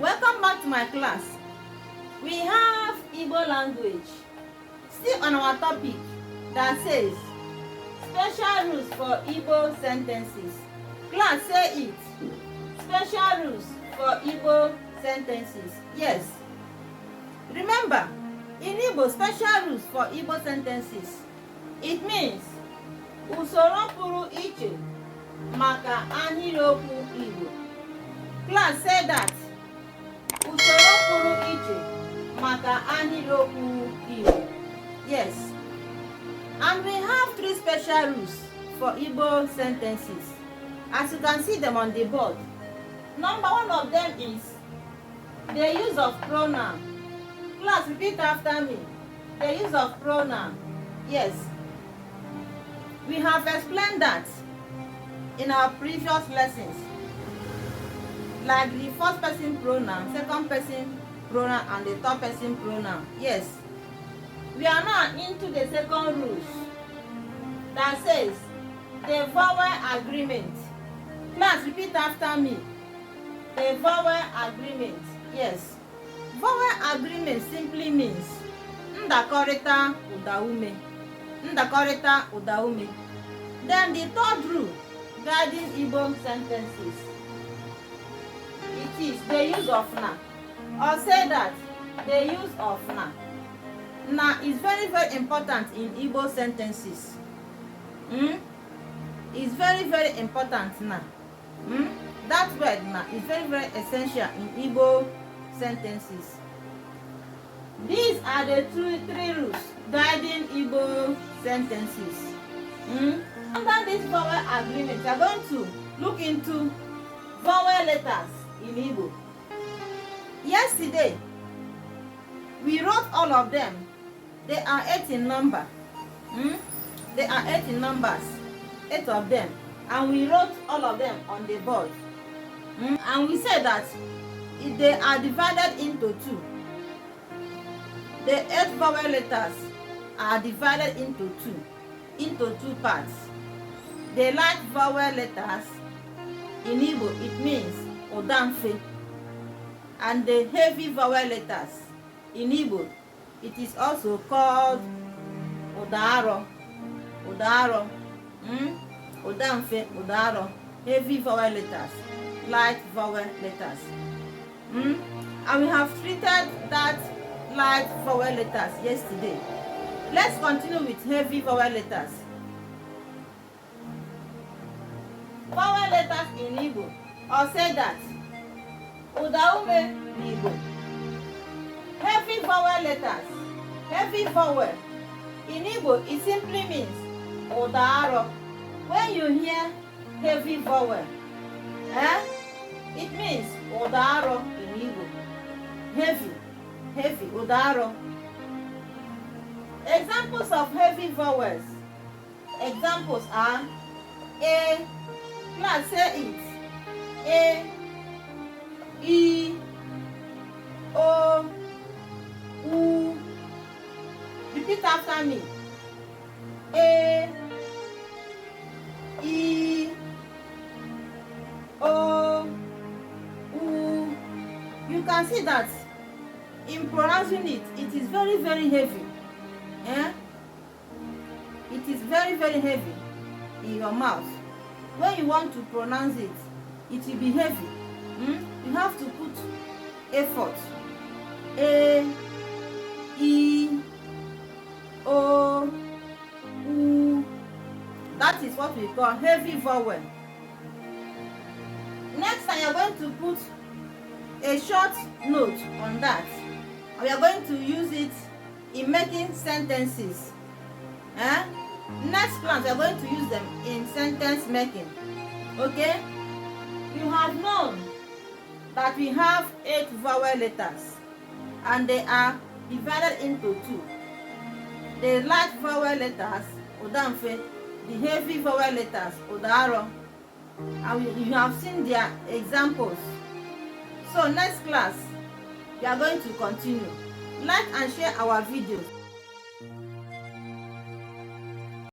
Welcome back to my class. We have Igbo language. Still on our topic that says special rules for Igbo sentences. Class, say it. Special rules for Igbo sentences. Yes. Remember, in Igbo, special rules for Igbo sentences. It means usoro pụrụ iche maka ahịrịokwu Igbo. Class, say that. Usoro pụrụ iche maka ahịrịokwu Igbo. Yes. And we have 3 special rules for Igbo sentences. As you can see them on the board. Number 1 of them is the use of pronoun. Class, repeat after me. The use of pronoun. Yes. We have explained that in our previous lessons. Like the first person pronoun, second person pronoun, and the third person pronoun. Yes. We are now into the second rules that says the vowel agreement. Class, repeat after me. The vowel agreement. Yes. Vowel agreement simply means ndakọrịta ụdaume. Ndakọrịta ụdaume. Then the third rule guiding Igbo sentences. It is the use of na. Or say that the use of na. Na is very, very important in Igbo sentences. It's very, very important na. That word na is very, very essential in Igbo sentences. These are the 3 rules guiding Igbo sentences. Under this vowel agreement, we are going to look into vowel letters in Igbo. Yesterday, we wrote all of them. They are 8 in number. They are 8 in numbers, 8 of them. And we wrote all of them on the board. And we said that they are divided into 2. The 8 vowel letters are divided into 2 parts. The light vowel letters in Igbo, it means odamfe. And the heavy vowel letters in Igbo, it is also called odaro. Odaro. Odamfe, odaro. Heavy vowel letters, light vowel letters. And we have treated that light vowel letters yesterday. Let's continue with heavy vowel letters. Vowel letters in Igbo, or say that ụdaume in Igbo. Heavy vowel letters, heavy vowel in Igbo, it simply means ụdaarọ. When you hear heavy vowel, it means ụdaarọ in Igbo. Heavy, ụdaarọ. Examples of heavy vowels. Examples are A. Class, say it. A, E, O, U. Repeat after me. A, E, O, U. You can see that in pronouncing it, it is very, very heavy. It is very, very heavy in your mouth. When you want to pronounce it, it will be heavy. You have to put effort. A, E, O, U. That is what we call heavy vowel. Next time, you are going to put a short note on that. We are going to use it in making sentences. Next class, we are going to use them in sentence making. Okay? You have known that we have 8 vowel letters, and they are divided into 2. The light vowel letters, odamfe, the heavy vowel letters, odaro. And you have seen their examples. So next class, we are going to continue. Like and share our videos.